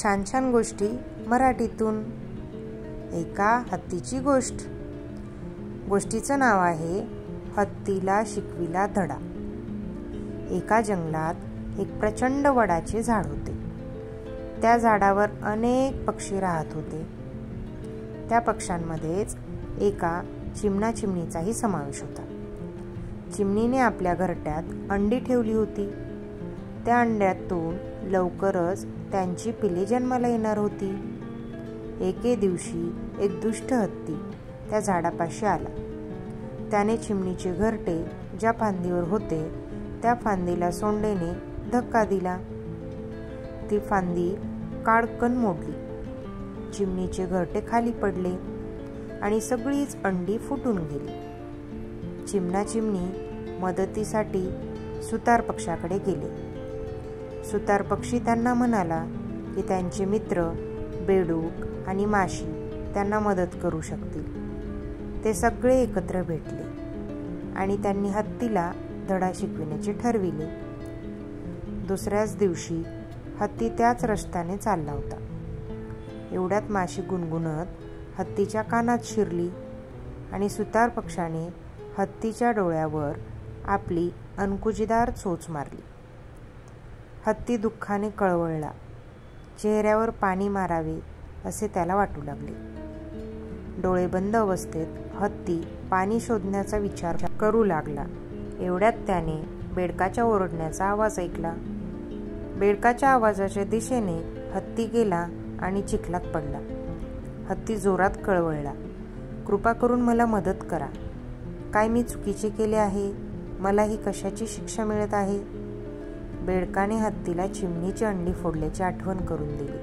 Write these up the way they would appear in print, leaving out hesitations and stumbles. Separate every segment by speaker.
Speaker 1: छान छान गोष्टी मराठीतून. एका हत्तीची गोष्ट. गोष्टीचं नाव आहे हत्तीला शिकविला धडा. एका जंगलात एक प्रचंड वडाचे झाड होते. त्या झाडावर अनेक पक्षी राहत होते. त्या पक्ष्यांमध्येच एका चिमणा चिमणीचाही समावेश होता. चिमणीने आपल्या घरट्यात अंडी ठेवली होती. त्या अंड्यातून लवकरच त्यांची पिले जन्माला येणार होती. एके दिवशी एक दुष्ट हत्ती त्या झाडापाशी आला. त्याने चिमणीचे घरटे ज्या फांदीवर होते त्या फांदीला सोंडेने धक्का दिला. ती फांदी काडकन मोडली. चिमणीचे घरटे खाली पडले आणि सगळीच अंडी फुटून गेली. चिमणा चिमणी मदतीसाठी सुतार पक्षाकडे गेले. सुतार पक्षी त्यांना म्हणाला की त्यांचे मित्र बेडूक आणि माशी त्यांना मदत करू शकतील. ते सगळे एकत्र भेटले आणि त्यांनी हत्तीला धडा शिकविण्याचे ठरविले. दुसऱ्याच दिवशी हत्ती त्याच रस्त्याने चालला होता. एवढ्यात माशी गुणगुणत हत्तीच्या कानात शिरली आणि सुतार पक्षाने हत्तीच्या डोळ्यावर आपली अंकुजीदार चोच मारली. हत्ती दुःखाने कळवळला. चेहऱ्यावर पाणी मारावे असे त्याला वाटू लागले. डोळे बंद अवस्थेत हत्ती पाणी शोधण्याचा विचार करू लागला. एवढ्यात त्याने बेडकाच्या ओरडण्याचा आवाज ऐकला. बेडकाच्या आवाजाच्या दिशेने हत्ती गेला आणि चिखलात पडला. हत्ती जोरात कळवळला, कृपा करून मला मदत करा. काय मी चुकीचे केले आहे? मला ही कशाची शिक्षा मिळत आहे? बेडकाने हत्तीला चिमणीची अंडी फोडल्याची आठवण करून दिली.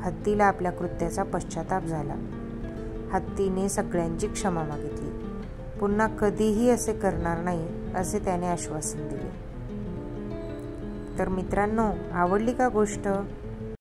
Speaker 1: हत्तीला आपल्या कृत्याचा पश्चाताप झाला. हत्तीने सगळ्यांची क्षमा मागितली. पुन्हा कधीही असे करणार नाही असे त्याने आश्वासन दिले. तर मित्रांनो, आवडली का गोष्ट?